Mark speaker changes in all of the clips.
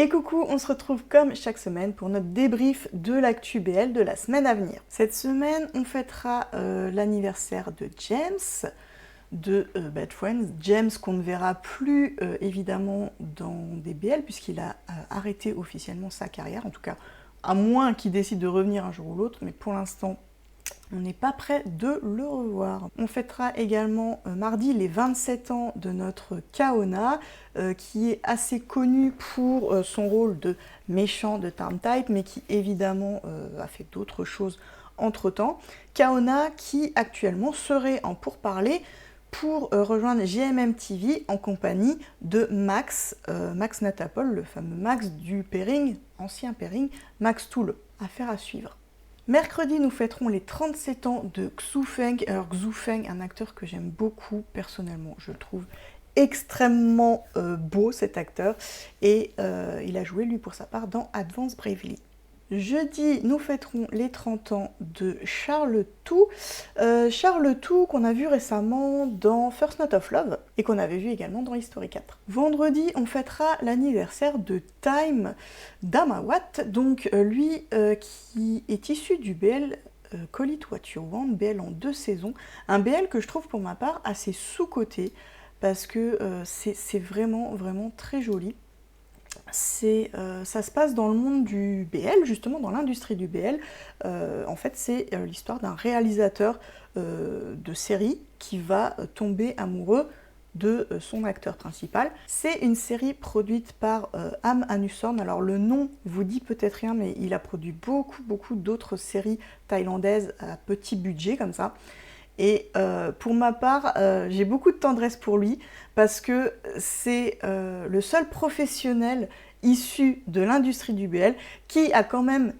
Speaker 1: Et coucou, on se retrouve comme chaque semaine pour notre débrief de l'actu BL de la semaine à venir. Cette semaine, on fêtera l'anniversaire de James, de Bad Friends. James qu'on ne verra plus évidemment dans des BL puisqu'il a arrêté officiellement sa carrière, en tout cas à moins qu'il décide de revenir un jour ou l'autre, mais pour l'instant on n'est pas prêt de le revoir. On fêtera également mardi les 27 ans de notre Kaona, qui est assez connu pour son rôle de méchant de Tarn-Type, mais qui évidemment a fait d'autres choses entre-temps. Kaona qui actuellement serait en pourparlers pour rejoindre GMM TV en compagnie de Max, Max Natapol, le fameux Max du pairing, ancien pairing, Max Tool. Affaire à suivre. Mercredi, nous fêterons les 37 ans de Xu Feng. Alors Xu Feng, un acteur que j'aime beaucoup personnellement, je le trouve extrêmement beau cet acteur, et il a joué lui pour sa part dans Advance Bravely. Jeudi, nous fêterons les 30 ans de Charles Tout. Charles Tout qu'on a vu récemment dans First Note of Love et qu'on avait vu également dans History 4. Vendredi, on fêtera l'anniversaire de Time Damawat, donc lui qui est issu du BL Call It What You Want, BL en 2 saisons. Un BL que je trouve pour ma part assez sous-coté parce que c'est vraiment très joli. Ça se passe dans le monde du BL, justement dans l'industrie du BL. En fait, c'est l'histoire d'un réalisateur de série qui va tomber amoureux de son acteur principal. C'est une série produite par Am Anusorn. Alors le nom vous dit peut-être rien, mais il a produit beaucoup d'autres séries thaïlandaises à petit budget comme ça. Et pour ma part, j'ai beaucoup de tendresse pour lui parce que c'est le seul professionnel issu de l'industrie du BL qui a quand même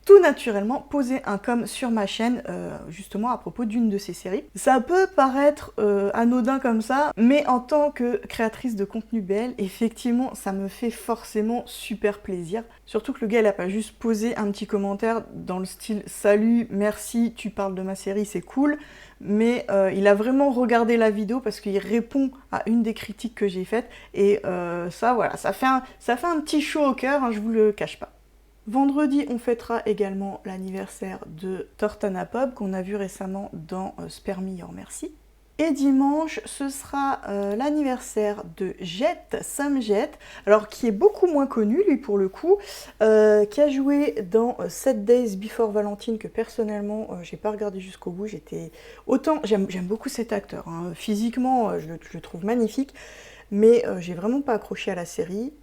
Speaker 1: tout naturellement posé un com sur ma chaîne justement à propos d'une de ses séries. Ça peut paraître anodin comme ça, mais en tant que créatrice de contenu BL, effectivement ça me fait forcément super plaisir. Surtout que le gars il a pas juste posé un petit commentaire dans le style « Salut, merci, tu parles de ma série, c'est cool », mais il a vraiment regardé la vidéo parce qu'il répond à une des critiques que j'ai faites, et ça voilà, ça fait un petit chaud au cœur, hein, je vous le cache pas. Vendredi, on fêtera également l'anniversaire de Tortana Pub qu'on a vu récemment dans Spare Me Your Mercy. Et dimanche, ce sera l'anniversaire de Jet, Sam Jet, alors qui est beaucoup moins connu lui pour le coup, qui a joué dans 7 Days Before Valentine, que personnellement j'ai pas regardé jusqu'au bout. Autant j'aime beaucoup cet acteur, hein. Physiquement je le trouve magnifique, mais j'ai vraiment pas accroché à la série.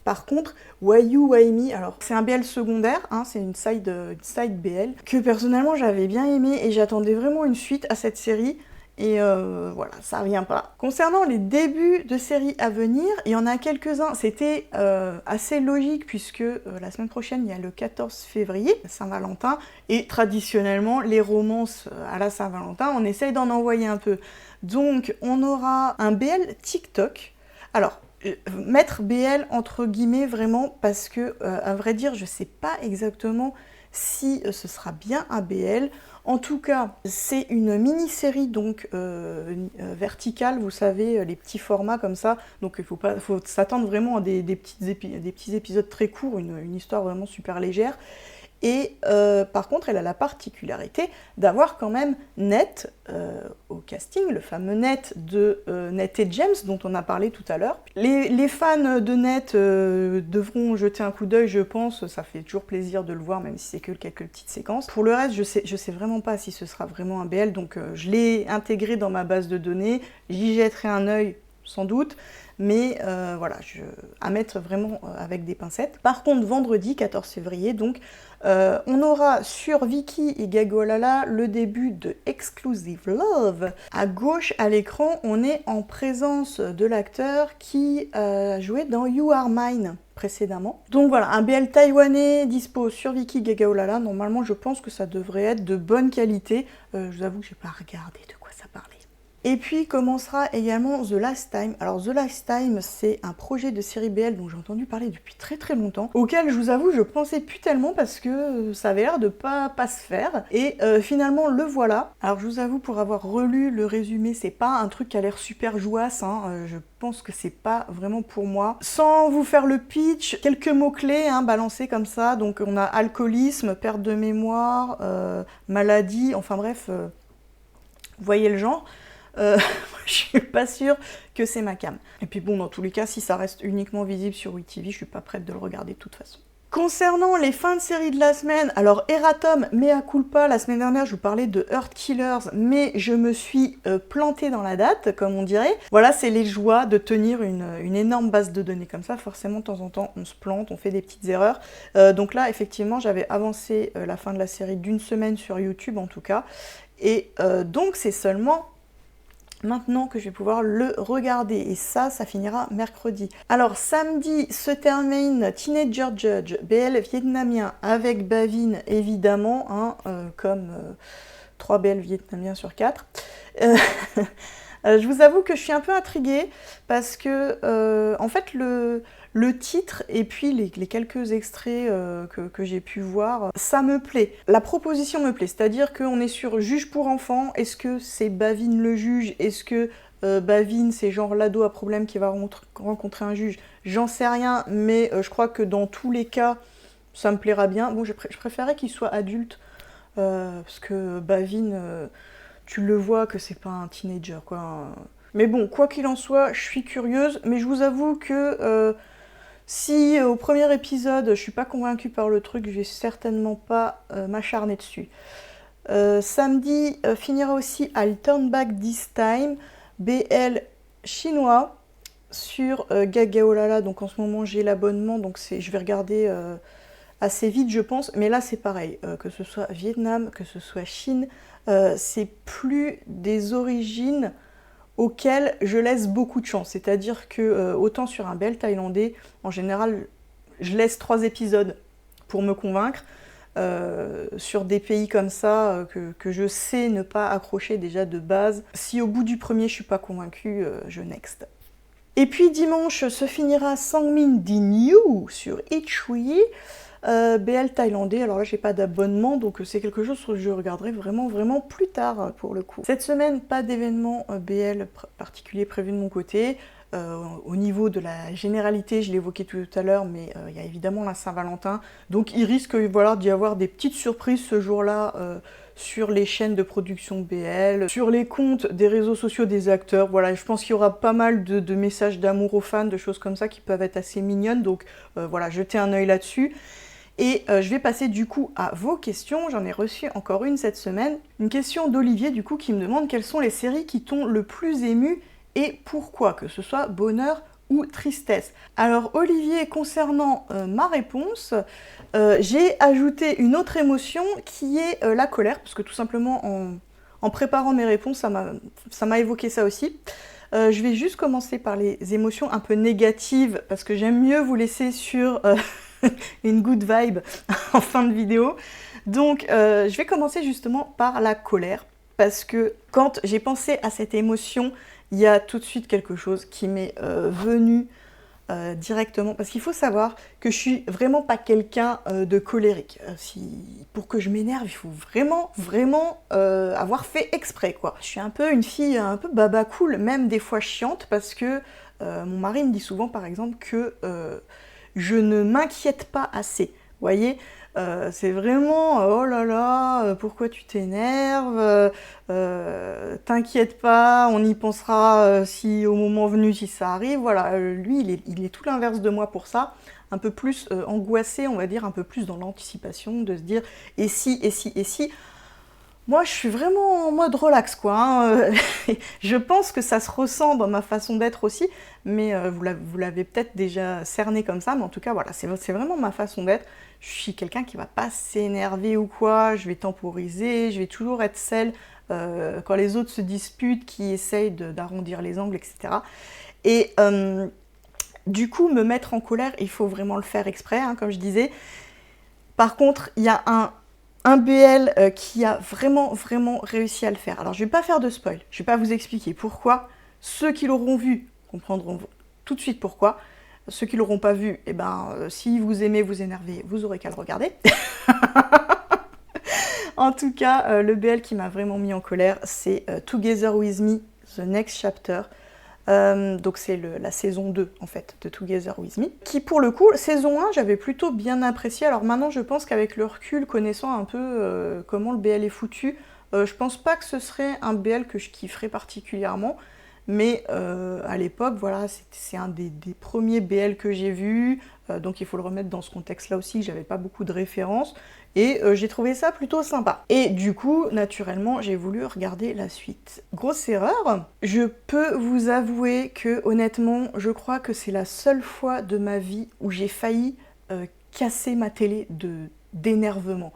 Speaker 1: Par contre, Why You, Why Me, alors c'est un BL secondaire, hein, c'est une side BL, que personnellement j'avais bien aimé et j'attendais vraiment une suite à cette série. Et voilà, ça vient pas. Concernant les débuts de séries à venir, il y en a quelques-uns. C'était assez logique puisque la semaine prochaine, il y a le 14 février, Saint-Valentin, et traditionnellement, les romances à la Saint-Valentin, on essaye d'en envoyer un peu. Donc, on aura un BL TikTok. Alors, mettre BL entre guillemets vraiment parce que, à vrai dire, je sais pas exactement si ce sera bien un BL. En tout cas, c'est une mini-série donc verticale, vous savez, les petits formats comme ça. Donc il faut s'attendre vraiment à des petits épisodes très courts, une histoire vraiment super légère. Et par contre, elle a la particularité d'avoir quand même Net au casting, le fameux Net de Net et James dont on a parlé tout à l'heure. Les fans de Net devront jeter un coup d'œil, je pense, ça fait toujours plaisir de le voir, même si c'est que quelques petites séquences. Pour le reste, je sais vraiment pas si ce sera vraiment un BL, donc je l'ai intégré dans ma base de données, j'y jetterai un œil sans doute, mais voilà, à mettre vraiment avec des pincettes. Par contre, vendredi 14 février, donc, on aura sur Viki et Gagolala le début de Exclusive Love. À gauche, à l'écran, on est en présence de l'acteur qui a joué dans You Are Mine précédemment. Donc voilà, un BL taïwanais dispo sur Viki Gagaolala. Normalement, je pense que ça devrait être de bonne qualité. Je vous avoue que j'ai pas regardé de quoi ça parlait. Et puis commencera également The Last Time. Alors The Last Time, c'est un projet de série BL dont j'ai entendu parler depuis très très longtemps, auquel je vous avoue je pensais plus tellement parce que ça avait l'air de pas se faire. Et finalement le voilà. Alors je vous avoue, pour avoir relu le résumé, c'est pas un truc qui a l'air super jouasse, hein. Je pense que c'est pas vraiment pour moi. Sans vous faire le pitch, quelques mots-clés balancés comme ça. Donc on a alcoolisme, perte de mémoire, maladie, enfin bref, vous voyez le genre. Je suis pas sûre que c'est ma came. Et puis bon, dans tous les cas, si ça reste uniquement visible sur WeTV, je suis pas prête de le regarder de toute façon. Concernant les fins de série de la semaine, alors Eratom, mea culpa, la semaine dernière je vous parlais de Earth Killers, mais je me suis plantée dans la date, comme on dirait. Voilà, c'est les joies de tenir une énorme base de données comme ça, forcément de temps en temps on se plante, on fait des petites erreurs. Donc là, effectivement, j'avais avancé la fin de la série d'une semaine sur YouTube en tout cas, et donc c'est seulement maintenant que je vais pouvoir le regarder, et ça finira mercredi. Alors samedi se termine Teenager Judge, BL vietnamien avec Bavin évidemment, comme 3 BL vietnamiens sur 4. Je vous avoue que je suis un peu intriguée parce que en fait le titre et puis les quelques extraits que j'ai pu voir, ça me plaît. La proposition me plaît, c'est-à-dire qu'on est sur juge pour enfants. Est-ce que c'est Bavin le juge? Est-ce que Bavin c'est genre l'ado à problème qui va rencontrer un juge? J'en sais rien, mais je crois que dans tous les cas, ça me plaira bien. Bon, je préférais qu'il soit adulte, parce que Bavin, tu le vois que c'est pas un teenager, quoi. Mais bon, quoi qu'il en soit, je suis curieuse, mais je vous avoue que si au premier épisode je suis pas convaincue par le truc, je vais certainement pas m'acharner dessus. Samedi finira aussi I'll Turn Back This Time, BL chinois sur Gagaolala. Donc en ce moment j'ai l'abonnement, donc je vais regarder assez vite je pense, mais là c'est pareil, que ce soit Vietnam, que ce soit Chine, c'est plus des origines auxquelles je laisse beaucoup de chance. C'est-à-dire que autant sur un BL thaïlandais, en général, je laisse 3 épisodes pour me convaincre. Sur des pays comme ça, que je sais ne pas accrocher déjà de base, si au bout du premier je suis pas convaincue, je next. Et puis dimanche se finira Sangmin Di New sur Ichui. BL thaïlandais, alors là j'ai pas d'abonnement, donc c'est quelque chose que je regarderai vraiment plus tard pour le coup. Cette semaine, pas d'événement BL particulier prévu de mon côté. Au niveau de la généralité, je l'évoquais tout à l'heure, mais il y a évidemment la Saint-Valentin, donc il risque d'y avoir des petites surprises ce jour-là sur les chaînes de production BL, sur les comptes des réseaux sociaux des acteurs. Voilà, je pense qu'il y aura pas mal de messages d'amour aux fans, de choses comme ça qui peuvent être assez mignonnes, donc voilà, jetez un œil là-dessus. Et je vais passer du coup à vos questions. J'en ai reçu encore une cette semaine. Une question d'Olivier du coup qui me demande quelles sont les séries qui t'ont le plus ému et pourquoi, que ce soit bonheur ou tristesse. Alors Olivier, concernant ma réponse, j'ai ajouté une autre émotion qui est la colère, parce que tout simplement en préparant mes réponses, ça m'a évoqué ça aussi. Je vais juste commencer par les émotions un peu négatives, parce que j'aime mieux vous laisser sur une good vibe en fin de vidéo. Donc je vais commencer justement par la colère, parce que quand j'ai pensé à cette émotion, il y a tout de suite quelque chose qui m'est venu directement, parce qu'il faut savoir que je suis vraiment pas quelqu'un de colérique. Pour que je m'énerve, il faut vraiment avoir fait exprès, quoi. Je suis un peu une fille un peu baba cool, même des fois chiante, parce que mon mari me dit souvent par exemple que je ne m'inquiète pas assez. Vous voyez, c'est vraiment oh là là, pourquoi tu t'énerves, t'inquiète pas, on y pensera si au moment venu, si ça arrive. Voilà, lui il est tout l'inverse de moi pour ça, un peu plus angoissé, on va dire, un peu plus dans l'anticipation, de se dire et si. Moi, je suis vraiment en mode relax, quoi. Je pense que ça se ressent dans ma façon d'être aussi, mais vous l'avez peut-être déjà cerné comme ça, mais en tout cas, voilà, c'est vraiment ma façon d'être. Je suis quelqu'un qui va pas s'énerver ou quoi, je vais temporiser, je vais toujours être celle, quand les autres se disputent, qui essayent d'arrondir les angles, etc. Et du coup, me mettre en colère, il faut vraiment le faire exprès, comme je disais. Par contre, il y a un Un BL qui a vraiment réussi à le faire. Alors je vais pas faire de spoil, je vais pas vous expliquer pourquoi. Ceux qui l'auront vu comprendront tout de suite pourquoi. Ceux qui l'auront pas vu, eh ben, si vous aimez vous énerver, vous aurez qu'à le regarder. En tout cas, le BL qui m'a vraiment mis en colère, c'est Together With Me, The Next Chapter. Donc c'est la saison 2 en fait de Together With Me, qui pour le coup, saison 1 j'avais plutôt bien apprécié. Alors maintenant je pense qu'avec le recul, connaissant un peu comment le BL est foutu, je pense pas que ce serait un BL que je kifferais particulièrement, mais à l'époque voilà, c'est un des premiers BL que j'ai vu, donc il faut le remettre dans ce contexte là aussi, j'avais pas beaucoup de références, et j'ai trouvé ça plutôt sympa. Et du coup, naturellement, j'ai voulu regarder la suite. Grosse erreur, je peux vous avouer que honnêtement, je crois que c'est la seule fois de ma vie où j'ai failli casser ma télé d'énervement.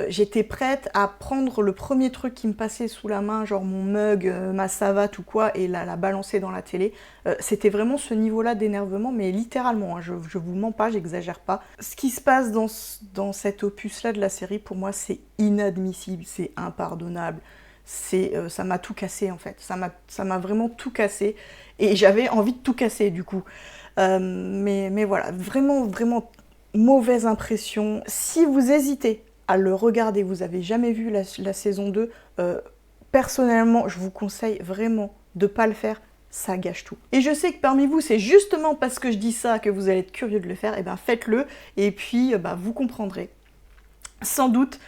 Speaker 1: J'étais prête à prendre le premier truc qui me passait sous la main, genre mon mug, ma savate ou quoi, et la balancer dans la télé. C'était vraiment ce niveau-là d'énervement, mais littéralement, hein, je vous mens pas, j'exagère pas. Ce qui se passe dans cet opus-là de la série, pour moi, c'est inadmissible, c'est impardonnable. Ça m'a tout cassé en fait, ça m'a vraiment tout cassé, et j'avais envie de tout casser du coup. Mais voilà, vraiment mauvaise impression. Si vous hésitez à le regarder, vous avez jamais vu la saison 2, personnellement, je vous conseille vraiment de pas le faire, ça gâche tout. Et je sais que parmi vous, c'est justement parce que je dis ça que vous allez être curieux de le faire, et ben faites-le, et puis vous comprendrez sans doute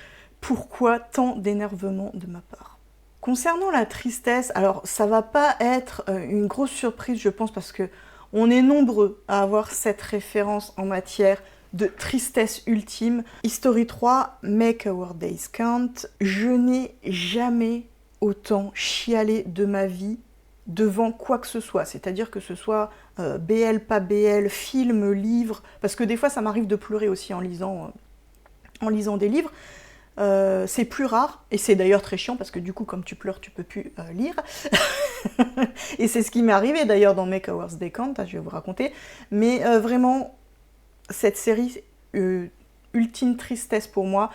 Speaker 1: pourquoi tant d'énervement de ma part. Concernant la tristesse, alors ça va pas être une grosse surprise, je pense, parce que on est nombreux à avoir cette référence en matière de tristesse ultime. History 3, Make Our Days Count. Je n'ai jamais autant chialé de ma vie devant quoi que ce soit. C'est-à-dire que ce soit BL, pas BL, film, livre, parce que des fois ça m'arrive de pleurer aussi en lisant des livres. C'est plus rare, et c'est d'ailleurs très chiant parce que du coup comme tu pleures tu peux plus lire. Et c'est ce qui m'est arrivé d'ailleurs dans Make Our Days Count, je vais vous raconter. Mais vraiment, cette série, ultime tristesse pour moi,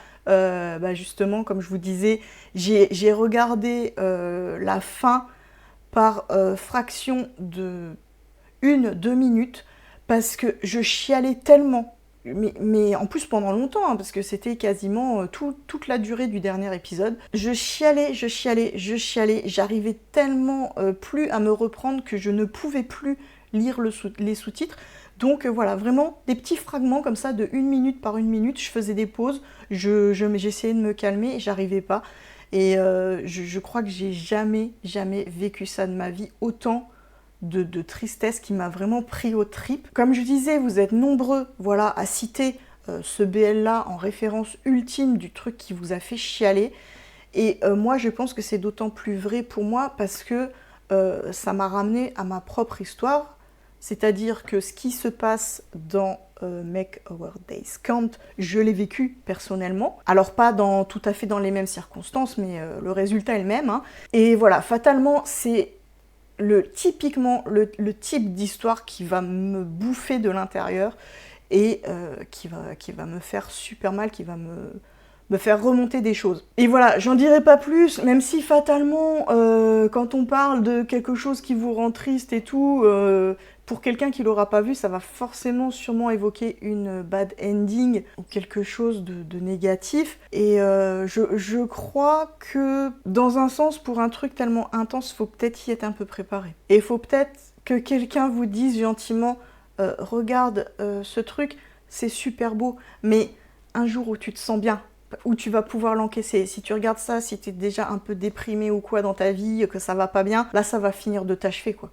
Speaker 1: justement comme je vous disais, j'ai regardé la fin par fraction de 1-2 minutes parce que je chialais tellement. Mais en plus pendant longtemps, hein, parce que c'était quasiment toute la durée du dernier épisode. Je chialais, j'arrivais tellement plus à me reprendre que je ne pouvais plus lire les sous-titres. Donc voilà, vraiment des petits fragments comme ça de 1 minute par 1 minute, je faisais des pauses, j'essayais de me calmer et j'arrivais pas. Et je crois que j'ai jamais vécu ça de ma vie, autant de tristesse qui m'a vraiment pris aux tripes. Comme je disais, vous êtes nombreux voilà, à citer ce BL-là en référence ultime du truc qui vous a fait chialer. Et moi, je pense que c'est d'autant plus vrai pour moi parce que ça m'a ramené à ma propre histoire. C'est-à-dire que ce qui se passe dans Make Our Days Count, je l'ai vécu personnellement. Alors pas tout à fait dans les mêmes circonstances, mais le résultat est le même. Hein. Et voilà, fatalement, c'est typiquement le type d'histoire qui va me bouffer de l'intérieur et qui va me faire super mal, qui va me faire remonter des choses. Et voilà, j'en dirai pas plus, même si fatalement, quand on parle de quelque chose qui vous rend triste et tout, pour quelqu'un qui l'aura pas vu, ça va forcément sûrement évoquer une bad ending ou quelque chose de négatif. Et je crois que, dans un sens, pour un truc tellement intense, faut peut-être y être un peu préparé. Et il faut peut-être que quelqu'un vous dise gentiment, regarde ce truc, c'est super beau, mais un jour où tu te sens bien, où tu vas pouvoir l'encaisser. Si tu regardes ça, si tu es déjà un peu déprimé ou quoi dans ta vie, que ça va pas bien, là ça va finir de t'achever quoi.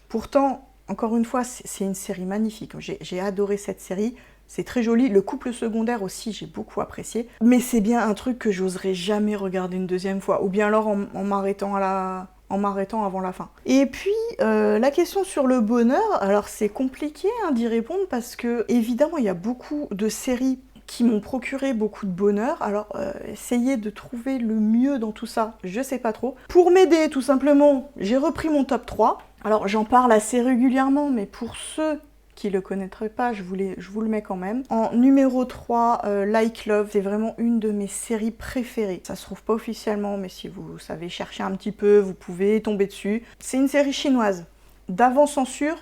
Speaker 1: Pourtant, encore une fois, c'est une série magnifique. J'ai adoré cette série, c'est très joli. Le couple secondaire aussi, j'ai beaucoup apprécié. Mais c'est bien un truc que j'oserais jamais regarder une deuxième fois, ou bien alors en m'arrêtant avant la fin. Et puis, la question sur le bonheur, alors c'est compliqué d'y répondre parce que, évidemment, il y a beaucoup de séries qui m'ont procuré beaucoup de bonheur. Alors, essayez de trouver le mieux dans tout ça, je sais pas trop. Pour m'aider, tout simplement, j'ai repris mon top 3. Alors, j'en parle assez régulièrement, mais pour ceux qui le connaîtrait pas, je vous le mets quand même. En numéro 3, Like Love, c'est vraiment une de mes séries préférées. Ça se trouve pas officiellement, mais si vous savez chercher un petit peu, vous pouvez tomber dessus. C'est une série chinoise, d'avant censure,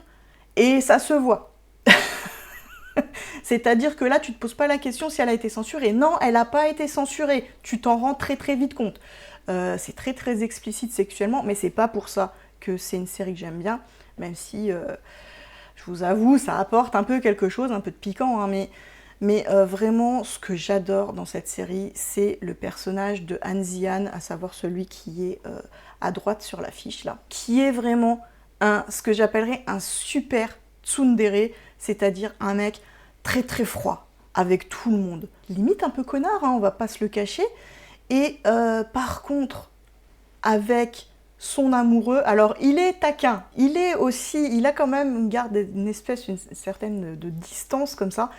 Speaker 1: et ça se voit. C'est-à-dire que là, tu te poses pas la question si elle a été censurée. Non, elle n'a pas été censurée. Tu t'en rends très très vite compte. C'est très très explicite sexuellement, mais c'est pas pour ça que c'est une série que j'aime bien, même si... je vous avoue, ça apporte un peu quelque chose, un peu de piquant, hein, mais vraiment, ce que j'adore dans cette série, c'est le personnage de Han Zian, à savoir celui qui est à droite sur l'affiche, là, qui est vraiment ce que j'appellerais un super tsundere, c'est-à-dire un mec très très froid avec tout le monde. Limite un peu connard, hein, on va pas se le cacher. Et par contre, avec son amoureux, alors il est taquin, il a quand même une certaine de distance comme ça,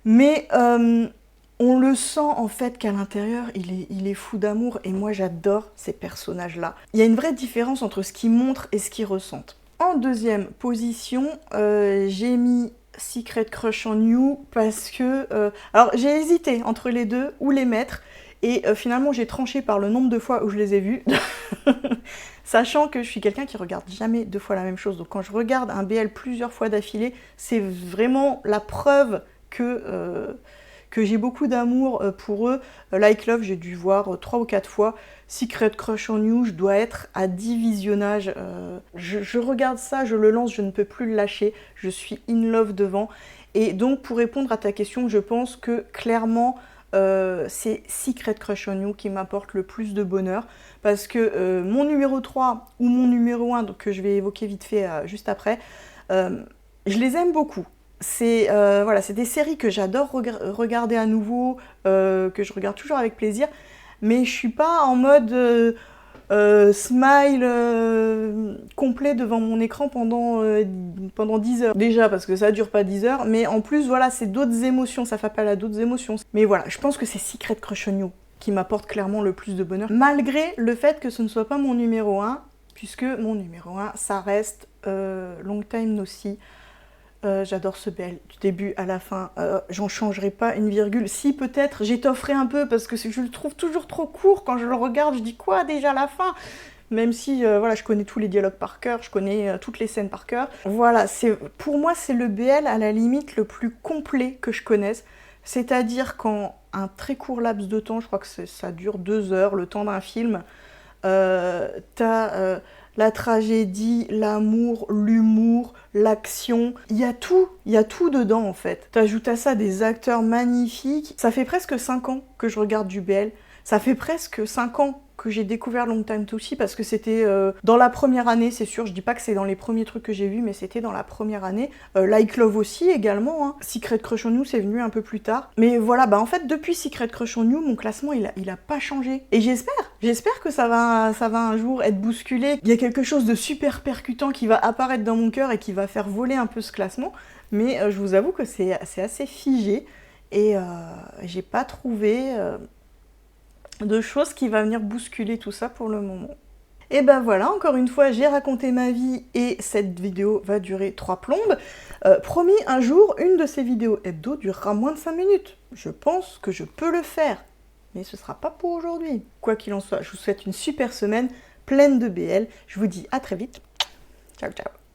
Speaker 1: mais on le sent en fait qu'à l'intérieur il est fou d'amour, et moi j'adore ces personnages-là. Il y a une vraie différence entre ce qu'ils montrent et ce qu'ils ressentent. En deuxième position, j'ai mis Secret Crush on You parce que... alors j'ai hésité entre les deux, ou les mettre, et finalement j'ai tranché par le nombre de fois où je les ai vus. Sachant que je suis quelqu'un qui regarde jamais 2 fois la même chose. Donc quand je regarde un BL plusieurs fois d'affilée, c'est vraiment la preuve que j'ai beaucoup d'amour pour eux. Like Love, j'ai dû voir 3 ou 4 fois. Secret Crush on You, je dois être à 10 visionnages. Je regarde ça, je le lance, je ne peux plus le lâcher. Je suis in love devant. Et donc pour répondre à ta question, je pense que clairement... c'est Secret Crush on You qui m'apporte le plus de bonheur, parce que mon numéro 3 ou mon numéro 1, donc, que je vais évoquer vite fait juste après, je les aime beaucoup. C'est voilà, c'est des séries que j'adore regarder à nouveau, que je regarde toujours avec plaisir, mais je suis pas en mode smile complet devant mon écran pendant 10 heures. Déjà parce que ça dure pas 10 heures, mais en plus voilà, c'est d'autres émotions, ça fait appel à d'autres émotions. Mais voilà, je pense que c'est Secret Crush on You qui m'apporte clairement le plus de bonheur, malgré le fait que ce ne soit pas mon numéro 1, puisque mon numéro 1, ça reste Long Time No See. J'adore ce BL, du début à la fin, j'en changerai pas une virgule. Si peut-être j'étofferai un peu parce que je le trouve toujours trop court, quand je le regarde je dis quoi déjà la fin, même si voilà, je connais tous les dialogues par cœur, je connais toutes les scènes par cœur. Voilà, pour moi c'est le BL à la limite le plus complet que je connaisse, c'est-à-dire qu'en un très court laps de temps, je crois que ça dure 2 heures, le temps d'un film, t'as la tragédie, l'amour, l'humour, l'action, il y a tout dedans en fait. T'ajoutes à ça des acteurs magnifiques. Ça fait presque 5 ans que je regarde du BL, ça fait presque 5 ans que j'ai découvert Long Time To See, parce que c'était dans la première année, c'est sûr, je dis pas que c'est dans les premiers trucs que j'ai vus, mais c'était dans la première année. Like Love aussi également, hein. Secret Crush on You, c'est venu un peu plus tard. Mais voilà, bah en fait, depuis Secret Crush on You, mon classement, il a pas changé. Et j'espère que ça va un jour être bousculé. Il y a quelque chose de super percutant qui va apparaître dans mon cœur et qui va faire voler un peu ce classement. Mais je vous avoue que c'est assez figé, et j'ai pas trouvé... de choses qui va venir bousculer tout ça pour le moment. Et ben voilà, encore une fois, j'ai raconté ma vie et cette vidéo va durer 3 plombes. Promis, un jour, une de ces vidéos hebdo durera moins de 5 minutes. Je pense que je peux le faire, mais ce sera pas pour aujourd'hui. Quoi qu'il en soit, je vous souhaite une super semaine pleine de BL. Je vous dis à très vite. Ciao, ciao.